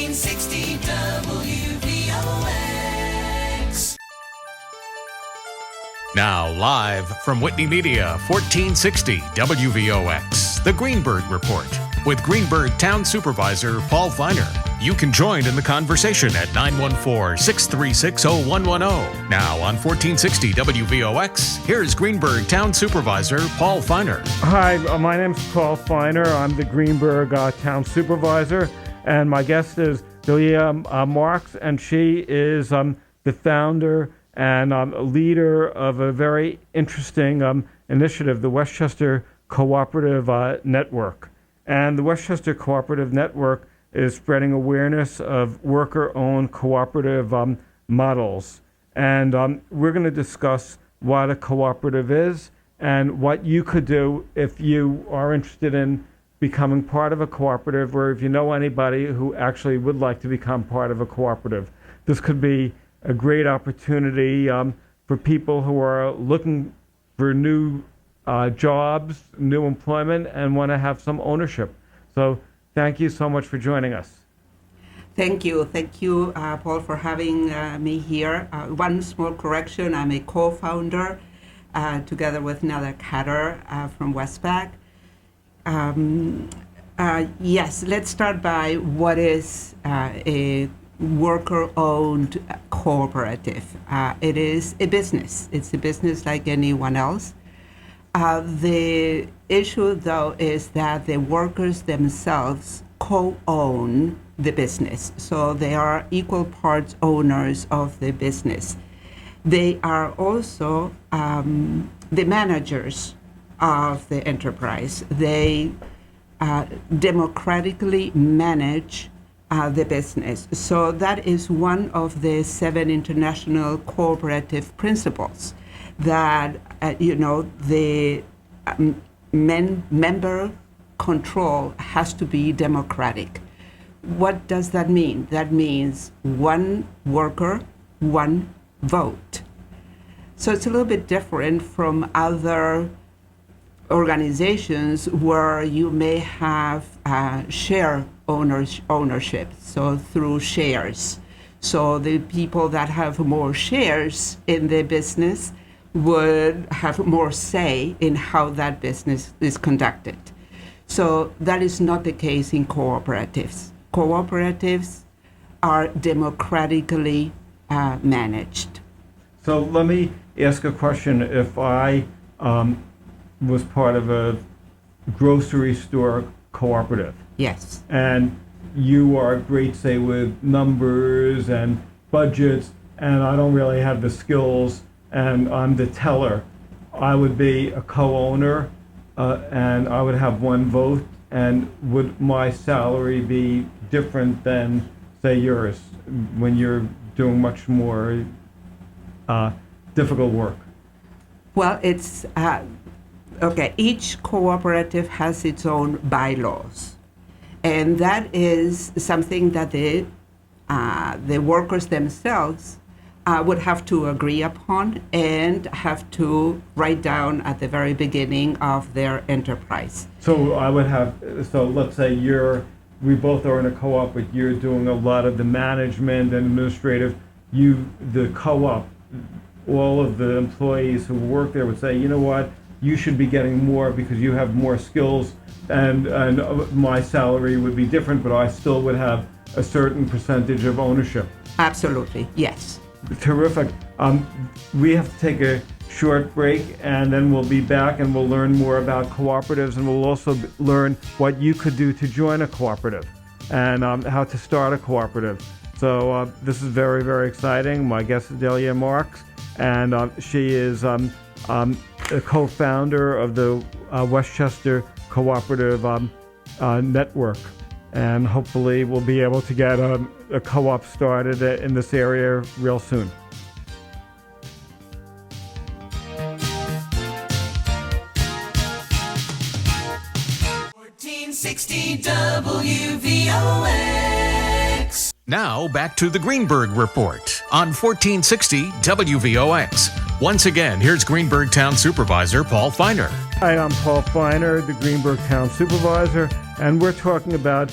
1460 WVOX. Now, live from Whitney Media, 1460 WVOX, the Greenburgh Report, with Greenburgh Town Supervisor Paul Feiner. You can join in the conversation at 914-636-0110. Now on 1460 WVOX, here's Greenburgh Town Supervisor Paul Feiner. Hi, my name's Paul Feiner. I'm the Greenburgh Town Supervisor, and my guest is Delia Marx, and she is the founder and leader of a very interesting initiative, the Westchester Cooperative Network. And the Westchester Cooperative Network is spreading awareness of worker-owned cooperative models. And we're going to discuss what a cooperative is and what you could do if you are interested in becoming part of a cooperative, or if you know anybody who actually would like to become part of a cooperative. This could be a great opportunity for people who are looking for new jobs, new employment, and want to have some ownership. So thank you so much for joining us. Thank you, Paul, for having me here. One small correction, I'm a co-founder together with Nella Catter from Westpac. Yes, let's start by what is a worker-owned cooperative. It is a business. It's a business like anyone else. The issue, though, is that the workers themselves co-own the business. So they are equal parts owners of the business. They are also the managers of the enterprise. They democratically manage the business. So that is one of the 7 international cooperative principles that, the member control has to be democratic. What does that mean? That means one worker, one vote. So it's a little bit different from other organizations where you may have share ownership, so through shares. So the people that have more shares in the business would have more say in how that business is conducted. So that is not the case in cooperatives. Cooperatives are democratically managed. So let me ask a question. If I was part of a grocery store cooperative. Yes. And you are great, say, with numbers and budgets, and I don't really have the skills, and I'm the teller. I would be a co-owner, and I would have one vote, and would my salary be different than, say, yours, when you're doing much more difficult work? Well, it's okay. Each cooperative has its own bylaws, and that is something that the workers themselves would have to agree upon and have to write down at the very beginning of their enterprise. So I would have. So let's say we both are in a co-op, but you're doing a lot of the management and administrative. The co-op, all of the employees who work there would say, you know what, you should be getting more because you have more skills, and my salary would be different, but I still would have a certain percentage of ownership. Absolutely, yes. Terrific. We have to take a short break, and then we'll be back and we'll learn more about cooperatives, and we'll also learn what you could do to join a cooperative and how to start a cooperative. So this is very, very exciting. My guest is Delia Marx, and she is a co-founder of the Westchester Cooperative Network. And hopefully we'll be able to get a co-op started in this area real soon. WVOX. Now back to the Greenburgh Report on 1460 WVOX. Once again, here's Greenburgh Town Supervisor Paul Feiner. Hi, I'm Paul Feiner, the Greenburgh Town Supervisor, and we're talking about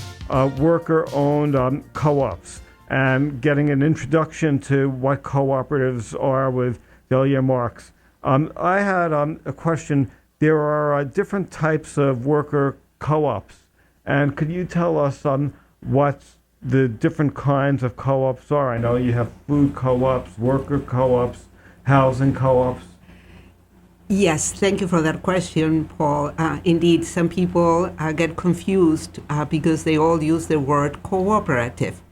worker-owned co-ops and getting an introduction to what cooperatives are with Delia Marx. I had a question. There are different types of worker co-ops, and could you tell us what the different kinds of co-ops are? I know you have food co-ops, worker co-ops, housing co-ops. Yes, thank you for that question, Paul. Indeed, some people get confused because they all use the word cooperative.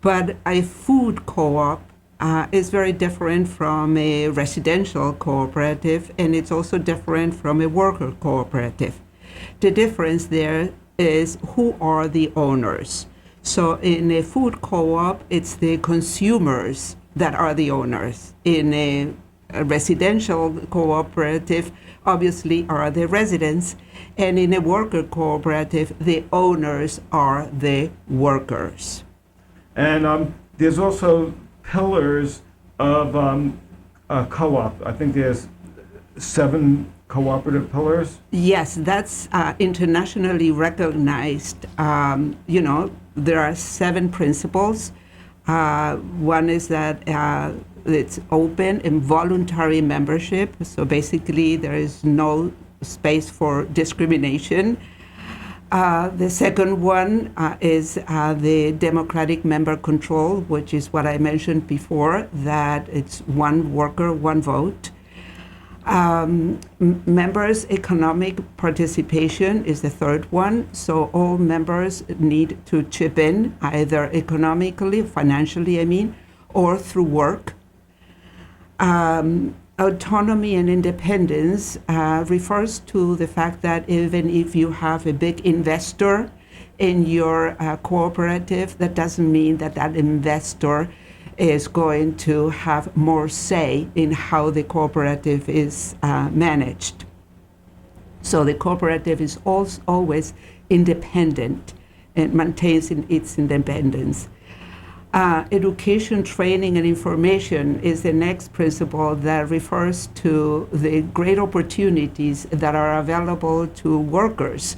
But a food co-op is very different from a residential cooperative, and it's also different from a worker cooperative. The difference there is who are the owners. So in a food co-op, it's the consumers that are the owners. In a residential cooperative, obviously, are the residents. And in a worker cooperative, the owners are the workers. And there's also pillars of a co-op. I think there's 7 cooperative pillars. Yes, that's internationally recognized. There are 7 principles. One is that it's open and voluntary membership. So basically, there is no space for discrimination. The second one is the democratic member control, which is what I mentioned before, that it's one worker, one vote. Members' economic participation is the third one. So all members need to chip in, either economically, financially, or through work. Autonomy and independence refers to the fact that even if you have a big investor in your cooperative, that doesn't mean that that investor is going to have more say in how the cooperative is managed. So the cooperative is always independent and maintains its independence. Education, training, and information is the next principle that refers to the great opportunities that are available to workers.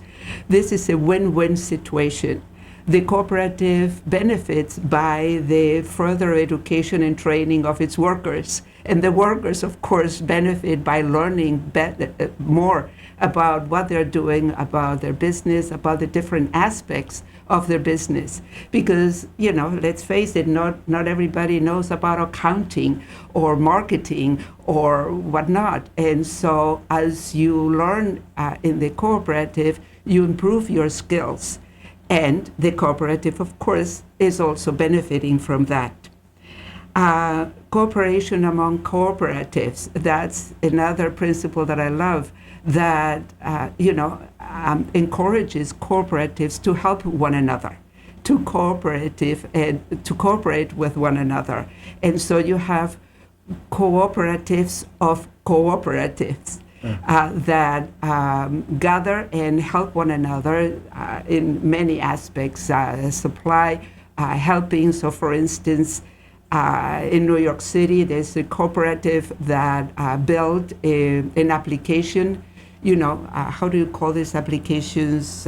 This is a win-win situation. The cooperative benefits by the further education and training of its workers. And the workers, of course, benefit by learning more about what they're doing, about their business, about the different aspects of their business. Because, let's face it, not everybody knows about accounting or marketing or whatnot. And so as you learn in the cooperative, you improve your skills. And the cooperative, of course, is also benefiting from that. Cooperation among cooperatives, that's another principle that I love, that encourages cooperatives to help one another, to cooperate with one another. And so you have cooperatives of cooperatives that gather and help one another in many aspects, supply, helping. So for instance, in New York City, there's a cooperative that built an application. How do you call these applications?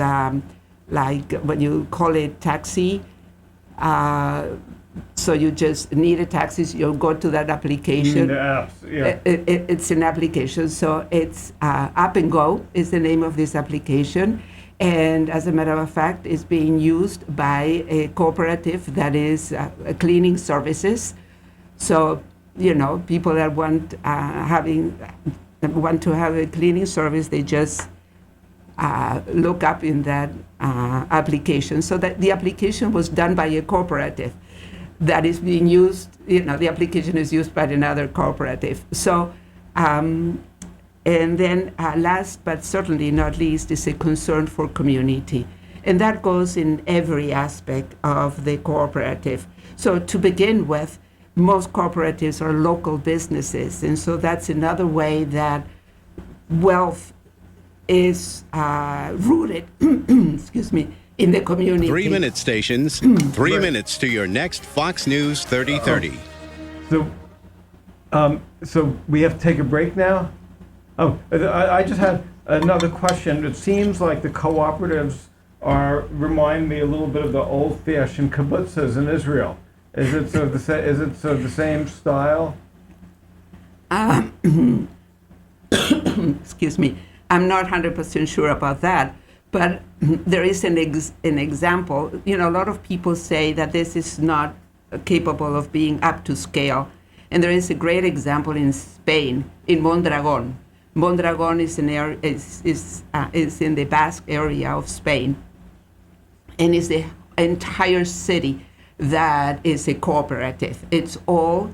Like when you call it taxi. So you just need a taxi, so you go to that application. The apps, yeah. It's an application. So it's Up and Go is the name of this application. And as a matter of fact, it's being used by a cooperative that is cleaning services. So, people that want to have a cleaning service, they just look up in that application. So that the application was done by a cooperative that is being used, the application is used by another cooperative. So, and then last but certainly not least is a concern for community. And that goes in every aspect of the cooperative. So to begin with, most cooperatives are local businesses. And so that's another way that wealth is rooted, excuse me, in the community. 3-minute stations, 3 minutes to your next Fox News 3030. So we have to take a break now? Oh, I just had another question. It seems like the cooperatives remind me a little bit of the old-fashioned kibbutzes in Israel. Is it sort of the same style? Excuse me. I'm not 100% sure about that, but there is an example. A lot of people say that this is not capable of being up to scale, and there is a great example in Spain, in Mondragon. Mondragon is in the Basque area of Spain, and is the entire city that is a cooperative. It's all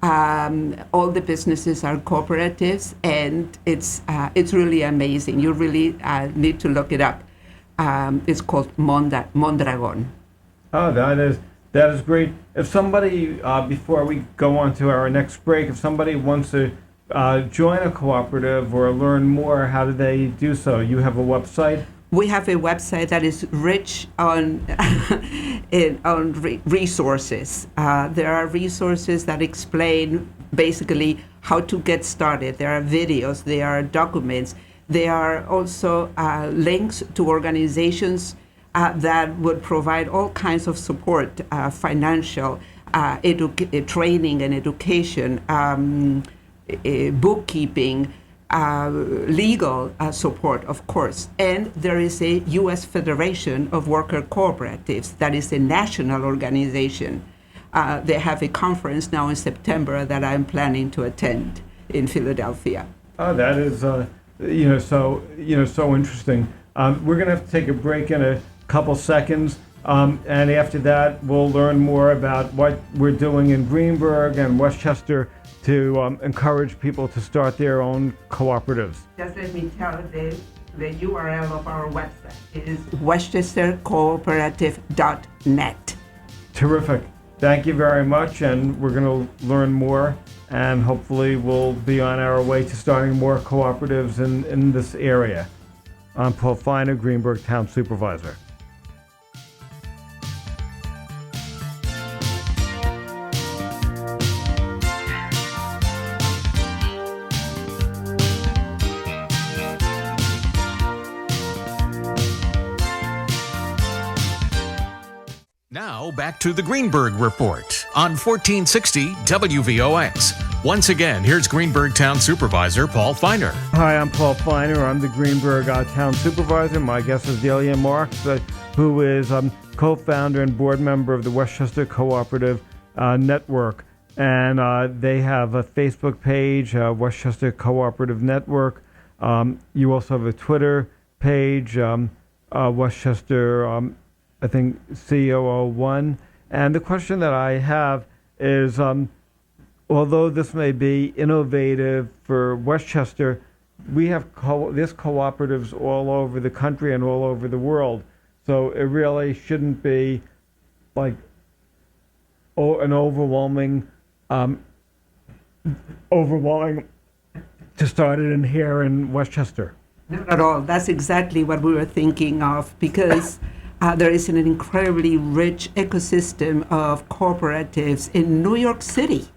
the businesses are cooperatives, and it's really amazing. You really need to look it up. It's called Mondragon. Oh, that is great. If somebody, before we go on to our next break, if somebody wants to join a cooperative or learn more, how do they do so? You have a website? We have a website that is rich on resources. There are resources that explain basically how to get started. There are videos, there are documents, there are also links to organizations that would provide all kinds of support, financial, training and education, bookkeeping, legal support, of course. And there is a U.S. Federation of Worker Cooperatives that is a national organization. They have a conference now in September that I'm planning to attend in Philadelphia. Oh, that is, so interesting. We're going to have to take a break in a couple seconds, and after that, we'll learn more about what we're doing in Greenburgh and Westchester to encourage people to start their own cooperatives. Just let me tell the URL of our website. It is westchestercooperative.net. Terrific. Thank you very much, and we're going to learn more, and hopefully we'll be on our way to starting more cooperatives in this area. I'm Paul Feiner, Greenburgh Town Supervisor. Now back to the Greenburgh Report on 1460 WVOX. Once again, here's Greenburgh Town Supervisor Paul Feiner. Hi, I'm Paul Feiner. I'm the Greenburgh Town Supervisor. My guest is Delia Marx, who is co-founder and board member of the Westchester Cooperative Network. And they have a Facebook page, Westchester Cooperative Network. You also have a Twitter page, Westchester I think COO1. And the question that I have is, although this may be innovative for Westchester, we have there's cooperatives all over the country and all over the world. So it really shouldn't be like an overwhelming to start it in here in Westchester. Not at all. That's exactly what we were thinking of, because there is an incredibly rich ecosystem of cooperatives in New York City.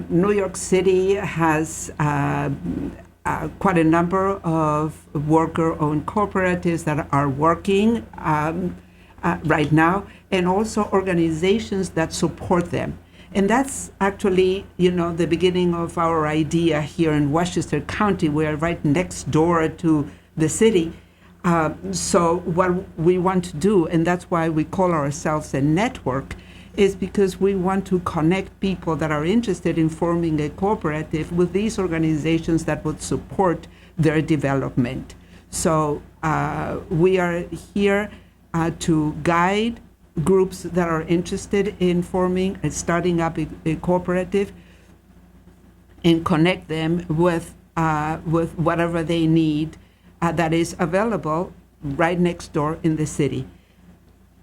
New York City has quite a number of worker-owned cooperatives that are working right now, and also organizations that support them. And that's actually, the beginning of our idea here in Westchester County. We are right next door to the city. So what we want to do, and that's why we call ourselves a network, is because we want to connect people that are interested in forming a cooperative with these organizations that would support their development. So we are here to guide groups that are interested in forming and starting up a cooperative, and connect them with whatever they need that is available right next door in the city.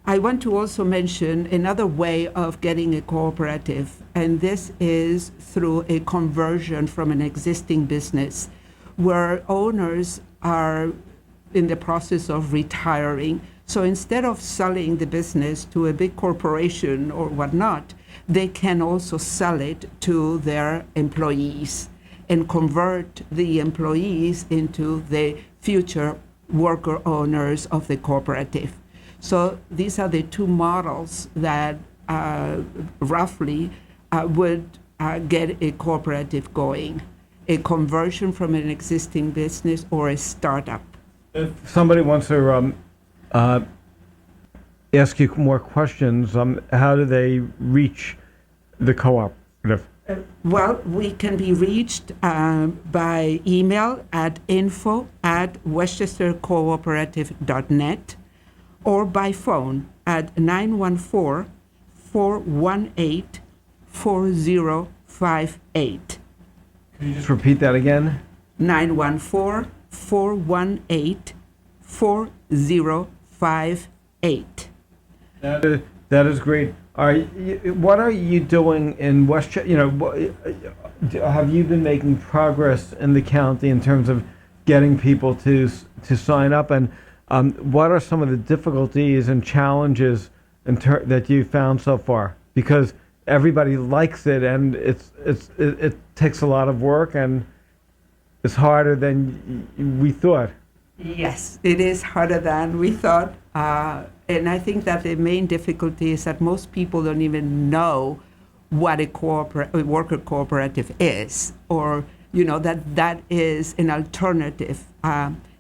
I want to also mention another way of getting a cooperative, and this is through a conversion from an existing business where owners are in the process of retiring. So instead of selling the business to a big corporation or whatnot, they can also sell it to their employees and convert the employees into the future worker owners of the cooperative. So these are the two models that roughly would get a cooperative going: a conversion from an existing business or a startup. If somebody wants to ask you more questions, how do they reach the cooperative? Well, we can be reached by email at info@westchestercooperative.net or by phone at 914-418-4058. Can you just repeat that again? 914-418-4058. That is great. What are you doing in Westchester? Have you been making progress in the county in terms of getting people to sign up? And what are some of the difficulties and challenges that you found so far? Because everybody likes it, and it takes a lot of work, and it's harder than we thought. Yes, it is harder than we thought. And I think that the main difficulty is that most people don't even know what a worker cooperative is, or that is an alternative.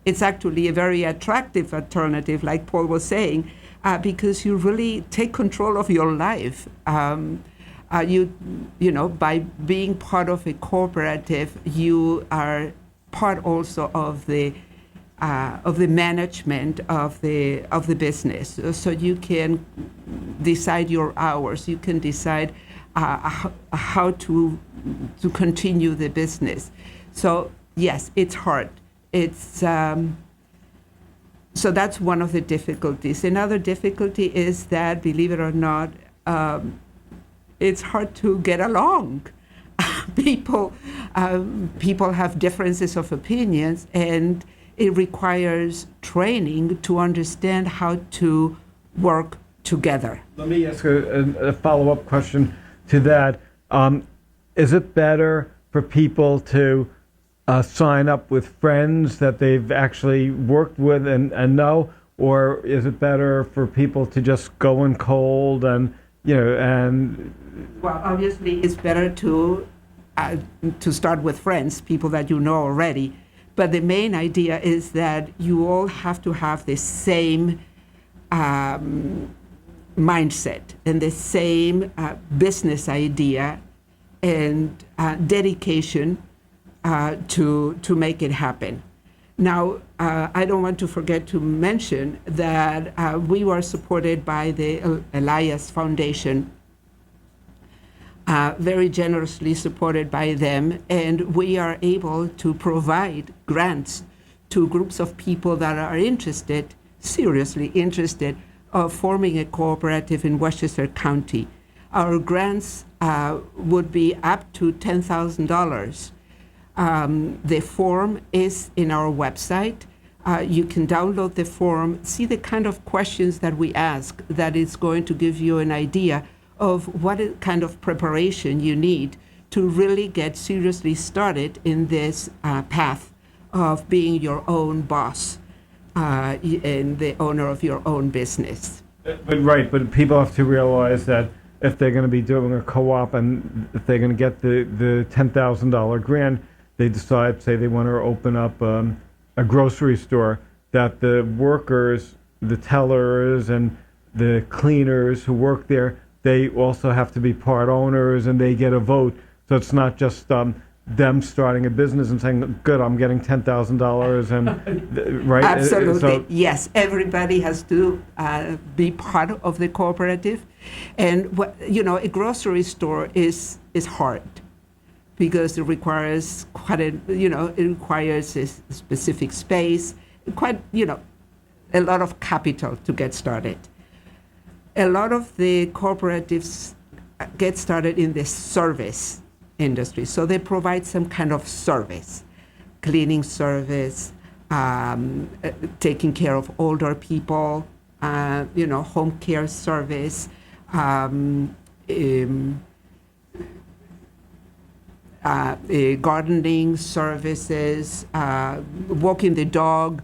It's actually a very attractive alternative, like Paul was saying, because you really take control of your life. By being part of a cooperative, you are part also of the management of the business. So you can decide your hours. You can decide how to continue the business. So yes, it's hard. So that's one of the difficulties. Another difficulty is that, believe it or not, it's hard to get along. People have differences of opinions, and it requires training to understand how to work together. Let me ask a follow-up question to that. Is it better for people to sign up with friends that they've actually worked with and know, or is it better for people to just go in cold and? Well, obviously, it's better to start with friends, people that you know already. But the main idea is that you all have to have the same mindset and the same business idea and dedication to make it happen. Now, I don't want to forget to mention that we were supported by the Elias Foundation, very generously supported by them, and we are able to provide grants to groups of people that are interested, seriously interested, of forming a cooperative in Westchester County. Our grants would be up to $10,000. The form is in our website. You can download the form, see the kind of questions that we ask, that is going to give you an idea of what kind of preparation you need to really get seriously started in this path of being your own boss and the owner of your own business. But people have to realize that if they're going to be doing a co-op and if they're going to get the $10,000 grant, they decide, say they want to open up a grocery store, that the workers, the tellers, and the cleaners who work there, they also have to be part owners and they get a vote. So it's not just them starting a business and saying, good, I'm getting $10,000 and right? Absolutely, yes. Everybody has to be part of the cooperative. And a grocery store is hard, because it requires it requires a specific space, a lot of capital to get started. A lot of the cooperatives get started in the service industry, so they provide some kind of service, cleaning service, taking care of older people, home care service, gardening services, walking the dog,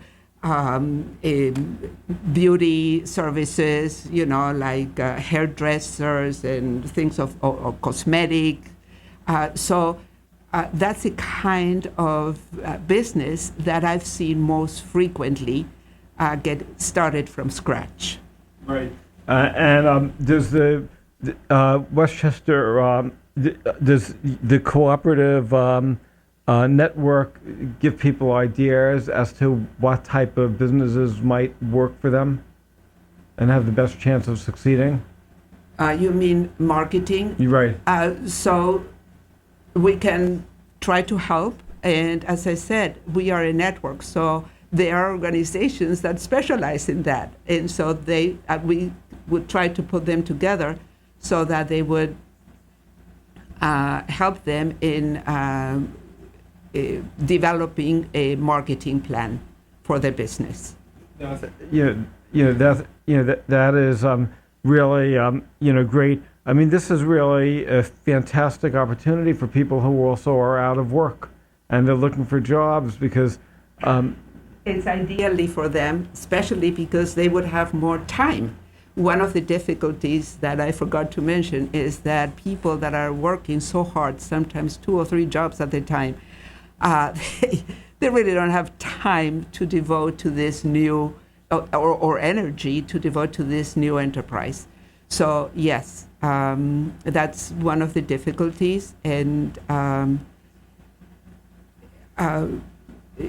beauty services, like hairdressers and things or cosmetic. So that's the kind of business that I've seen most frequently get started from scratch. Right. And does the Westchester, does the cooperative network give people ideas as to what type of businesses might work for them and have the best chance of succeeding? You mean marketing? You're right. So we can try to help. And as I said, we are a network. So there are organizations that specialize in that. And so we would try to put them together so that they would help them in developing a marketing plan for their business. That is really great. I mean, this is really a fantastic opportunity for people who also are out of work and they're looking for jobs because it's ideally for them, especially because they would have more time. One of the difficulties that I forgot to mention is that people that are working so hard, sometimes 2 or 3 jobs at a time, they really don't have time to devote to this new, or energy to devote to this new enterprise. So yes, that's one of the difficulties. And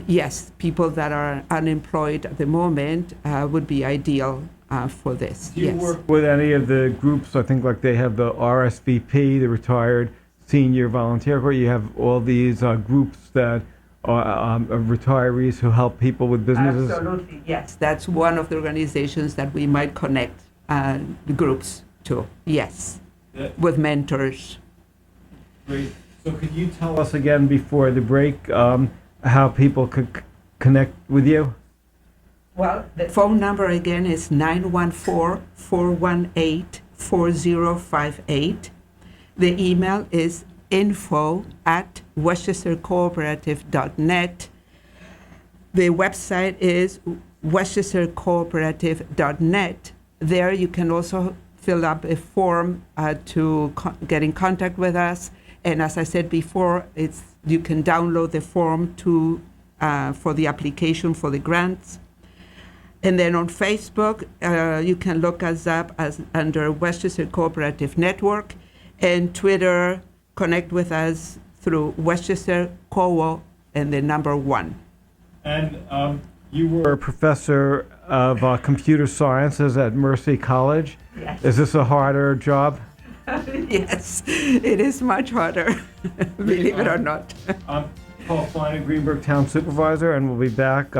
yes, people that are unemployed at the moment would be ideal for this. Do you work with any of the groups? I think like they have the RSVP, the Retired Senior Volunteer Corps. You have all these groups that are retirees who help people with businesses. Absolutely, yes. That's one of the organizations that we might connect the groups to. Yes, with mentors. Great. So could you tell us again before the break how people could connect with you? Well, the phone number again is 914-418-4058. The email is info@westchestercooperative.net. The website is westchestercooperative.net. There you can also fill up a form to get in contact with us. And as I said before, you can download the form for the application for the grants. And then on Facebook, you can look us up under Westchester Cooperative Network, and Twitter, connect with us through Westchester COO and the number 1. And you were a professor of computer sciences at Mercy College. Yes. Is this a harder job? Yes, it is much harder, believe it or not. I'm Paul Feiner, Greenburgh Town Supervisor, and we'll be back.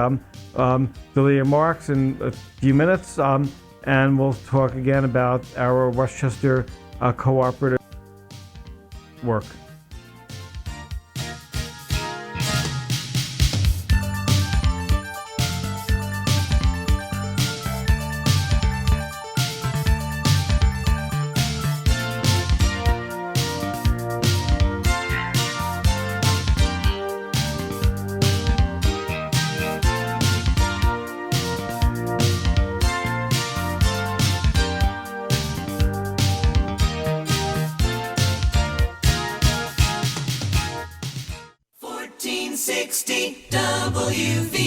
Delia Marx in a few minutes, and we'll talk again about our Westchester cooperative work.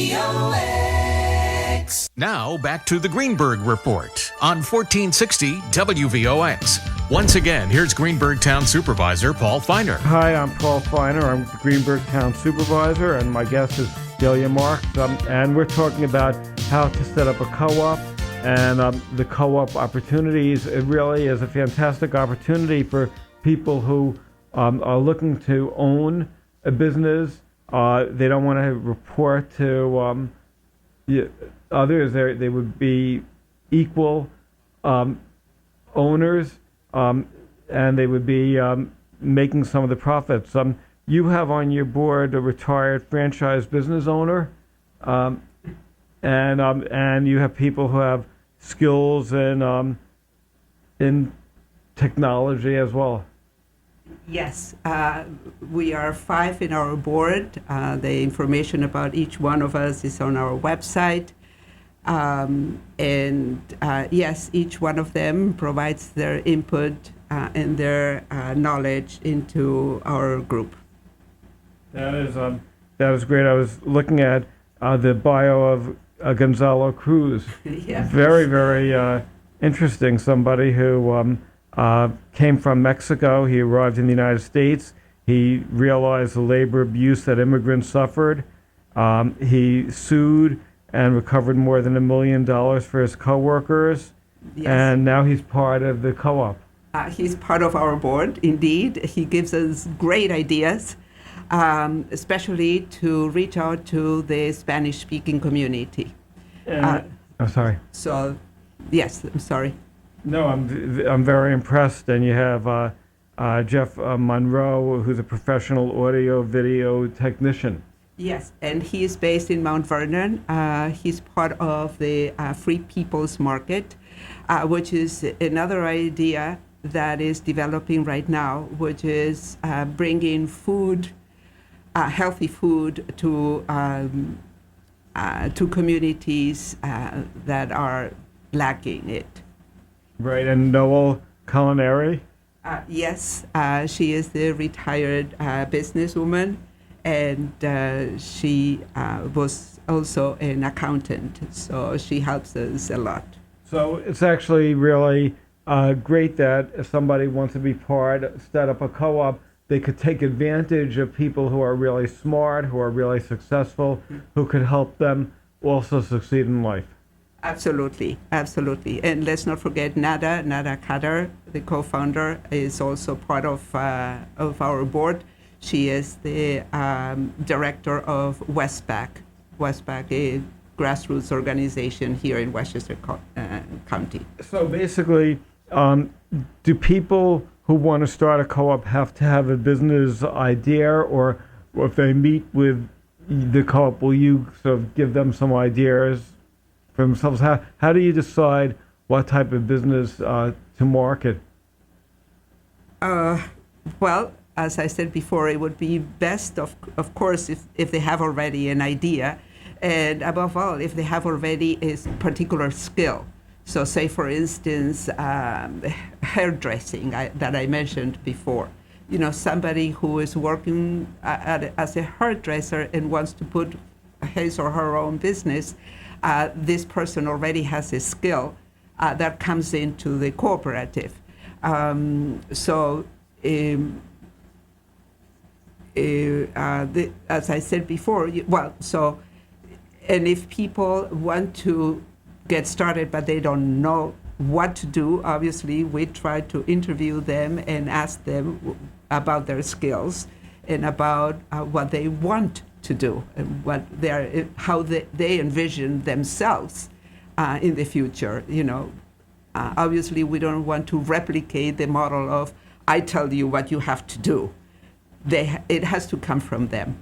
WVOX. Now back to the Greenburgh Report on 1460 WVOX. Once again, here's Greenburgh Town Supervisor Paul Feiner. Hi, I'm Paul Feiner. I'm the Greenburgh Town Supervisor, and my guest is Delia Marx. And we're talking about how to set up a co-op and the co-op opportunities. It really is a fantastic opportunity for people who are looking to own a business. They don't want to report to others. They would be equal owners, and they would be making some of the profits. You have on your board a retired franchise business owner, and you have people who have skills in technology as well. Yes, we are 5 in our board. The information about each one of us is on our website. Yes, each one of them provides their input and their knowledge into our group. That is great. I was looking at the bio of Gonzalo Cruz. Yeah. Very, very interesting. Somebody who came from Mexico. He arrived in the United States. He realized the labor abuse that immigrants suffered. He sued and recovered more than $1 million for his coworkers. Yes. And now he's part of the co-op. He's part of our board, indeed. He gives us great ideas, especially to reach out to the Spanish-speaking community. I'm sorry. So, yes, I'm sorry. No, I'm very impressed. And you have Jeff Monroe, who's a professional audio-video technician. Yes, and he is based in Mount Vernon. He's part of the Free People's Market, which is another idea that is developing right now, which is bringing food, healthy food, to communities that are lacking it. Right, and Noel Culinary. Yes, she is the retired businesswoman, and she was also an accountant, so she helps us a lot. So it's actually really great that if somebody wants to be set up a co-op, they could take advantage of people who are really smart, who are really successful, who could help them also succeed in life. Absolutely, absolutely. And let's not forget Nada Kader, the co-founder, is also part of our board. She is the director of Westpac, a grassroots organization here in Westchester County. So basically, do people who want to start a co-op have to have a business idea, or if they meet with the co-op, will you sort of give them some ideas for themselves? How do you decide what type of business to market? Well, as I said before, it would be best, of course, if they have already an idea, and above all, if they have already a particular skill. So say, for instance, hairdressing that I mentioned before. You know, somebody who is working as a hairdresser and wants to put his or her own business, this person already has a skill that comes into the cooperative. As I said before, and if people want to get started but they don't know what to do, obviously we try to interview them and ask them about their skills and about what they want to do and how they envision themselves in the future. You know, obviously we don't want to replicate the model of I tell you what you have to do. It has to come from them.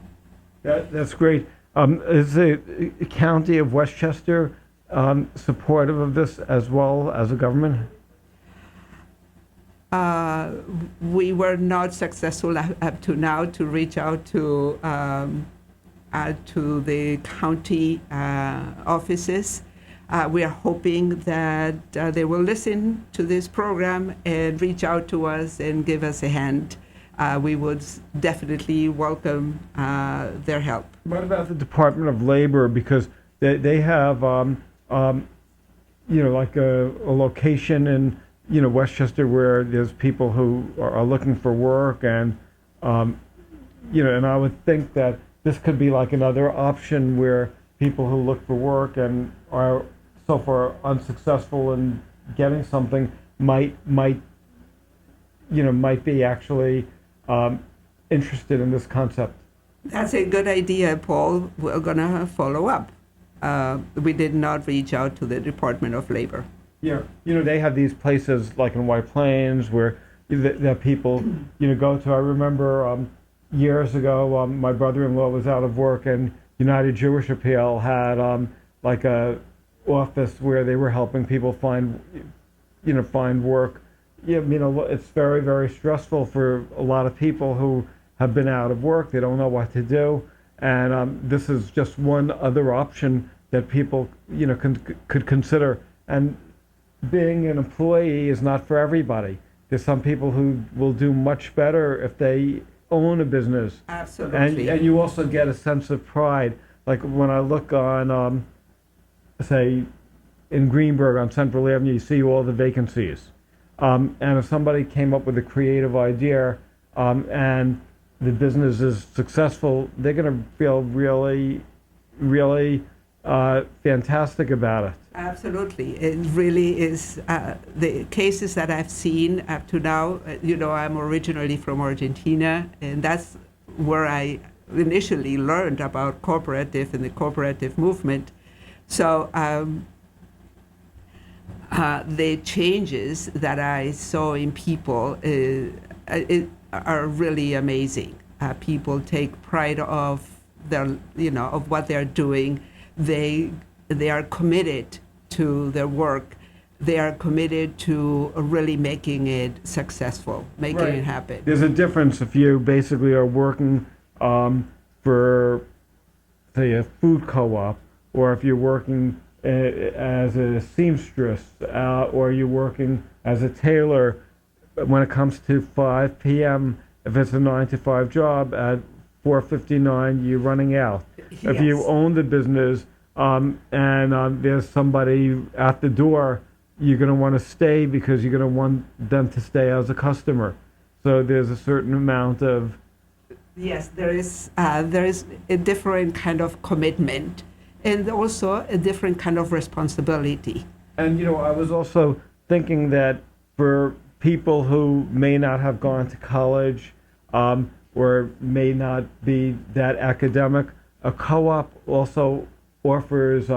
That's great. Is the county of Westchester supportive of this as well as a government? We were not successful up to now to reach out to the county offices. We are hoping that they will listen to this program and reach out to us and give us a hand. We would definitely welcome their help. What about the Department of Labor? Because they have, like a location in, Westchester where there's people who are looking for work, and, and I would think that this could be like another option where people who look for work and are so far unsuccessful in getting something might be actually interested in this concept. That's a good idea, Paul. We're going to follow up. We did not reach out to the Department of Labor. Yeah, they have these places like in White Plains where that people, go to. I remember years ago, my brother-in-law was out of work, and United Jewish Appeal had like a office where they were helping people find work, it's very, very stressful for a lot of people who have been out of work. They don't know what to do. And this is just one other option that people, could consider. And being an employee is not for everybody. There's some people who will do much better if they own a business. Absolutely. And you also get a sense of pride. Like when I look on, say, in Greenburgh on Central Avenue, you see all the vacancies. And if somebody came up with a creative idea and the business is successful, they're going to feel really, really fantastic about it. Absolutely. It really is. The cases that I've seen up to now, I'm originally from Argentina, and that's where I initially learned about cooperative and the cooperative movement. So the changes that I saw in people are really amazing. People take pride of their, of what they're doing. They are committed to their work. They are committed to really making it successful, making it happen. There's a difference if you basically are working for, say, a food co-op, or if you're working as a seamstress, or you're working as a tailor. When it comes to 5 p.m., if it's a 9-to-5 job, at 4:59 you're running out. Yes. If you own the business and there's somebody at the door, you're going to want to stay because you're going to want them to stay as a customer. So there's a certain amount of... Yes, there is a different kind of commitment and also a different kind of responsibility. And, I was also thinking that for people who may not have gone to college or may not be that academic, a co-op also offers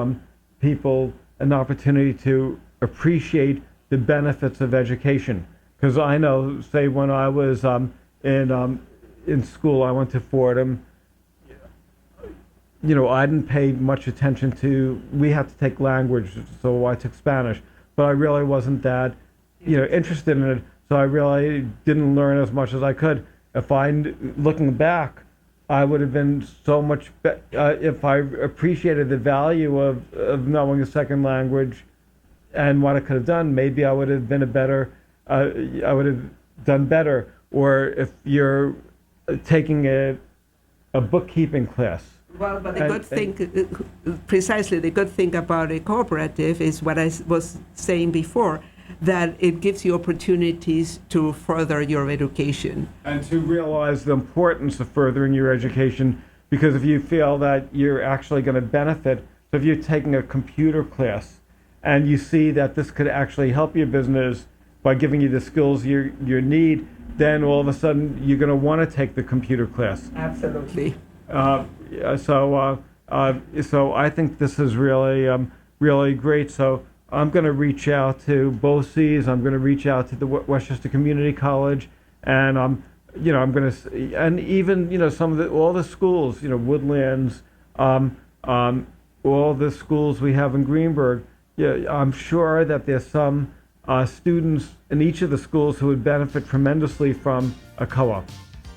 people an opportunity to appreciate the benefits of education. Because I know, say, when I was in school, I went to Fordham. I didn't pay much attention to. We had to take language, so I took Spanish, but I really wasn't that, interested in it. So I really didn't learn as much as I could. Looking back, I would have been so much if I appreciated the value of knowing a second language and what I could have done. Maybe I would have been I would have done better. Or if you're taking a bookkeeping class. Well, but the good thing, precisely the good thing about a cooperative is what I was saying before, that it gives you opportunities to further your education. And to realize the importance of furthering your education, because if you feel that you're actually going to benefit, so if you're taking a computer class and you see that this could actually help your business by giving you the skills you need, then all of a sudden you're going to want to take the computer class. Absolutely. So I think this is really, really great. So I'm going to reach out to BOCES. I'm going to reach out to the Westchester Community College, and I'm going to, and even some of all the schools, Woodlands, all the schools we have in Greenburgh. Yeah, I'm sure that there's some students in each of the schools who would benefit tremendously from a co-op.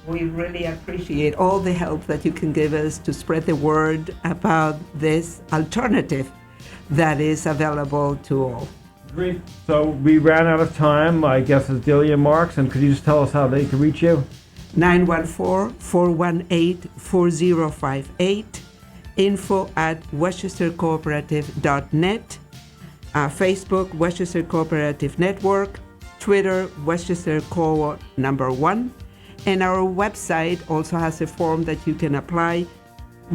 We really appreciate all the help that you can give us to spread the word about this alternative that is available to all. Great. So we ran out of time. I guess it's Delia Marx, and could you just tell us how they can reach you? 914-418-4058, info@westchestercooperative.net, Facebook, Westchester Cooperative Network, Twitter, Westchester Co. #1, and our website also has a form that you can apply,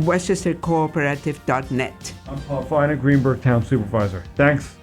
westchestercooperative.net. I'm Paul Feiner, Greenburgh Town Supervisor. Thanks.